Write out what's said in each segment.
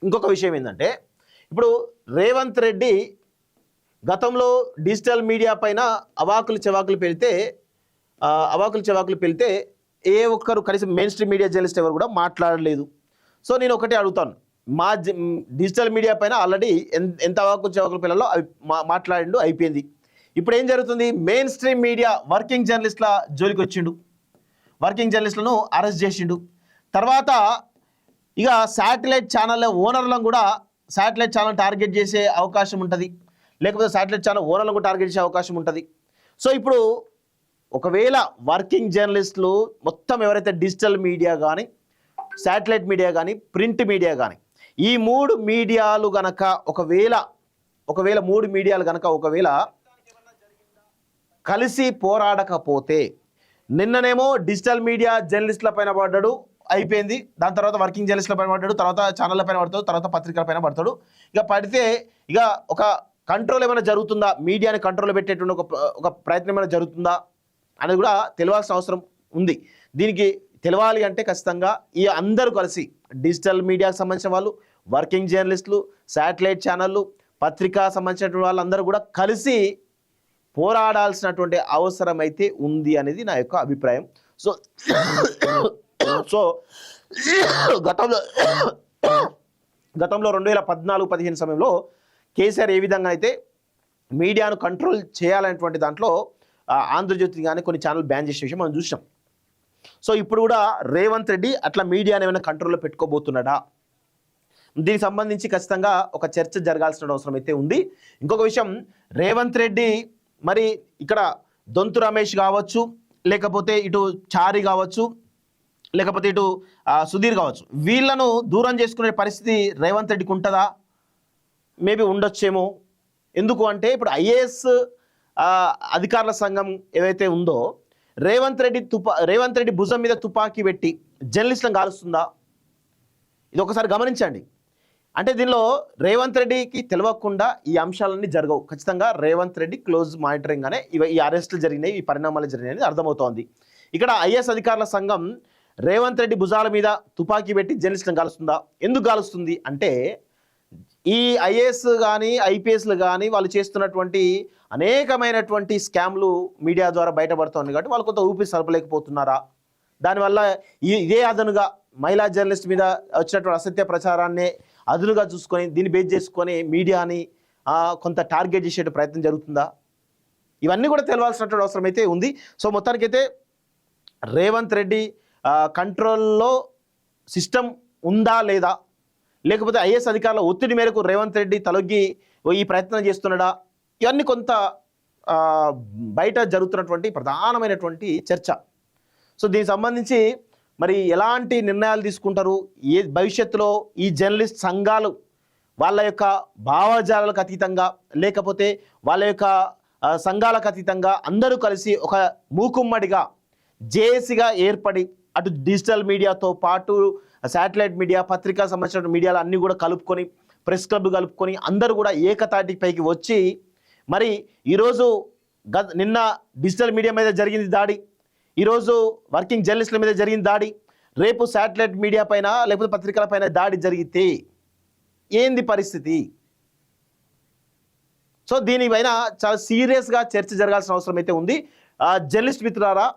ఇంకొక విషయం ఏంటంటే ఇప్పుడు రేవంత్ రెడ్డి గతంలో డిజిటల్ మీడియా పైన అవాకులు చెవాకులు పెళ్తే ఏ ఒక్కరు కనీసం మెయిన్ స్ట్రీమ్ మీడియా జర్నలిస్ట్ ఎవరు కూడా మాట్లాడలేదు. సో నేను ఒకటే అడుగుతాను, మా డిజిటల్ మీడియా పైన ఆల్రెడీ ఎంత అవాకులు చెవాకులు పిల్లల్లో మాట్లాడిండు, అయిపోయింది. ఇప్పుడు ఏం జరుగుతుంది? మెయిన్ స్ట్రీమ్ మీడియా వర్కింగ్ జర్నలిస్టుల జోలికి వచ్చిండు, వర్కింగ్ జర్నలిస్టులను అరెస్ట్ చేసిండు. తర్వాత ఇక శాటిలైట్ ఛానల్ ఓనర్లను కూడా శాటిలైట్ ఛానల్ టార్గెట్ చేసే అవకాశం ఉంటుంది, లేకపోతే శాటిలైట్ ఛానల్ ఓనర్లను కూడా టార్గెట్ చేసే అవకాశం ఉంటుంది. సో ఇప్పుడు ఒకవేళ వర్కింగ్ జర్నలిస్టులు మొత్తం ఎవరైతే డిజిటల్ మీడియా కానీ, శాటిలైట్ మీడియా కానీ, ప్రింట్ మీడియా కానీ, ఈ మూడు మీడియాలు గనక ఒకవేళ మూడు మీడియాలు గనక ఒకవేళ కలిసి పోరాడకపోతే, నిన్ననేమో డిజిటల్ మీడియా జర్నలిస్టుల పైన పడ్డాడు, అయిపోయింది. దాని తర్వాత వర్కింగ్ జర్నలిస్టుల పైన పడ్డాడు, తర్వాత ఛానళ్ళ పైన పడతాడు, తర్వాత పత్రికల పైన పడతాడు. ఇక పడితే ఇక ఒక కంట్రోల్ ఏమైనా జరుగుతుందా, మీడియాని కంట్రోల్ పెట్టేటువంటి ఒక ప్రయత్నం ఏమైనా జరుగుతుందా అనేది కూడా తెలియాల్సిన అవసరం ఉంది. దీనికి తెలవాలి అంటే ఖచ్చితంగా ఈ అందరూ కలిసి డిజిటల్ మీడియాకు సంబంధించిన వాళ్ళు, వర్కింగ్ జర్నలిస్టులు, శాటిలైట్ ఛానళ్ళు, పత్రికా సంబంధించినటువంటి వాళ్ళందరూ కూడా కలిసి పోరాడాల్సినటువంటి అవసరం అయితే ఉంది అనేది నా యొక్క అభిప్రాయం. సో సో గతంలో 2014-15 సమయంలో కేసీఆర్ ఏ విధంగా అయితే మీడియాను కంట్రోల్ చేయాలనేటువంటి దాంట్లో ఆంధ్రజ్యోతి కానీ కొన్ని ఛానల్ బ్యాన్ చేసే విషయం మనం చూసాం. సో ఇప్పుడు కూడా రేవంత్ రెడ్డి అట్లా మీడియాని ఏమైనా కంట్రోల్లో పెట్టుకోబోతున్నాడా, దీనికి సంబంధించి ఖచ్చితంగా ఒక చర్చ జరగాల్సిన అవసరం అయితే ఉంది. ఇంకొక విషయం, రేవంత్ రెడ్డి మరి ఇక్కడ దొంతు రమేష్ కావచ్చు, లేకపోతే ఇటు చారి కావచ్చు, లేకపోతే ఇటు సుధీర్ కావచ్చు, వీళ్ళను దూరం చేసుకునే పరిస్థితి రేవంత్ రెడ్డికి ఉంటుందా? మేబీ ఉండొచ్చేమో. ఎందుకు అంటే ఇప్పుడు ఐఏఎస్ అధికారుల సంఘం ఏదైతే ఉందో, రేవంత్ రెడ్డి భుజం మీద తుపాకీ పెట్టి జర్నలిస్టులను కాలుస్తుందా? ఇది ఒకసారి గమనించండి. అంటే దీనిలో రేవంత్ రెడ్డికి తెలియకుండా ఈ అంశాలన్నీ జరగవు. ఖచ్చితంగా రేవంత్ రెడ్డి క్లోజ్ మానిటరింగ్గానే ఈ అరెస్టులు జరిగినాయి, ఈ పరిణామాలు జరిగినాయి అర్థమవుతోంది. ఇక్కడ ఐఏఎస్ అధికారుల సంఘం రేవంత్ రెడ్డి భుజాల మీద తుపాకీ పెట్టి జర్నలిస్టులను కాలుస్తుందా? ఎందుకు కాలుస్తుంది అంటే, ఈ ఐఏఎస్ కానీ ఐపీఎస్లు కానీ వాళ్ళు చేస్తున్నటువంటి అనేకమైనటువంటి స్కామ్లు మీడియా ద్వారా బయటపడుతుంది కాబట్టి వాళ్ళు కొంత ఊపిరి సలపలేకపోతున్నారా? దానివల్ల ఇదే అదనుగా మహిళా జర్నలిస్ట్ మీద వచ్చినటువంటి అసత్య ప్రచారాన్ని అదునుగా చూసుకొని దీన్ని బేస్ చేసుకొని మీడియాని కొంత టార్గెట్ చేసే ప్రయత్నం జరుగుతుందా? ఇవన్నీ కూడా తెలవాల్సినటువంటి అవసరం అయితే ఉంది. సో మొత్తానికైతే రేవంత్ రెడ్డి కంట్రోల్లో సిస్టమ్ ఉందా లేదా, లేకపోతే ఐఏఎస్ అధికారుల ఒత్తిడి మేరకు రేవంత్ రెడ్డి తలొగ్గి ఈ ప్రయత్నం చేస్తున్నాడా, ఇవన్నీ కొంత బయట జరుగుతున్నటువంటి ప్రధానమైనటువంటి చర్చ. సో దీనికి సంబంధించి మరి ఎలాంటి నిర్ణయాలు తీసుకుంటారు, భవిష్యత్తులో ఈ జర్నలిస్ట్ సంఘాలు వాళ్ళ యొక్క భావజాలకు అతీతంగా, లేకపోతే వాళ్ళ యొక్క సంఘాలకు అతీతంగా అందరూ కలిసి ఒక మూకుమ్మడిగా జేఏసీగా ఏర్పడి అటు డిజిటల్ మీడియాతో పాటు శాటిలైట్ మీడియా, పత్రికా సంబంధించిన మీడియాలు అన్నీ కూడా కలుపుకొని, ప్రెస్ క్లబ్ కలుపుకొని అందరూ కూడా ఏకతాటిపైకి వచ్చి, మరి ఈరోజు నిన్న డిజిటల్ మీడియా మీద జరిగింది దాడి, ఈరోజు వర్కింగ్ జర్నలిస్టుల మీద జరిగిన దాడి, రేపు శాటిలైట్ మీడియా పైన లేకపోతే పత్రికల పైన దాడి జరిగితే ఏంది పరిస్థితి? సో దీనిపైన చాలా సీరియస్గా చర్చ జరగాల్సిన అవసరం అయితే ఉంది. జర్నలిస్ట్ మిత్రులారా,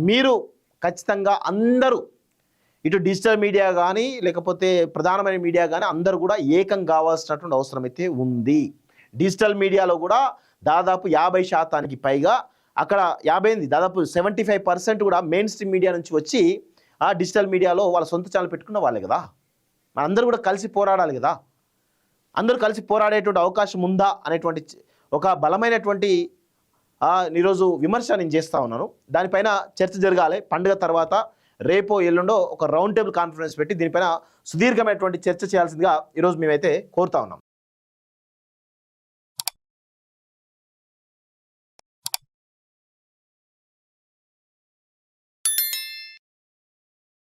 మీరు ఖచ్చితంగా అందరూ ఇటు డిజిటల్ మీడియా కానీ లేకపోతే ప్రధానమైన మీడియా కానీ అందరూ కూడా ఏకం కావాల్సినటువంటి అవసరం అయితే ఉంది. డిజిటల్ మీడియాలో కూడా దాదాపు 50% పైగా, అక్కడ 50 దాదాపు 75% కూడా మెయిన్ స్ట్రీమ్ మీడియా నుంచి వచ్చి ఆ డిజిటల్ మీడియాలో వాళ్ళ సొంత ఛానల్ పెట్టుకున్న వాళ్ళే కదా. మనందరూ కూడా కలిసి పోరాడాలి కదా. అందరూ కలిసి పోరాడేటువంటి అవకాశం ఉందా అనేటువంటి ఒక బలమైనటువంటి ఈరోజు విమర్శ నేను చేస్తూ ఉన్నాను. దానిపైన చర్చ జరగాలి. పండుగ తర్వాత రేపో ఎల్లుండో ఒక రౌండ్ టేబుల్ కాన్ఫరెన్స్ పెట్టి దీనిపైన సుదీర్ఘమైనటువంటి చర్చ చేయాల్సిందిగా ఈరోజు మేమైతే కోరుతా ఉన్నాం.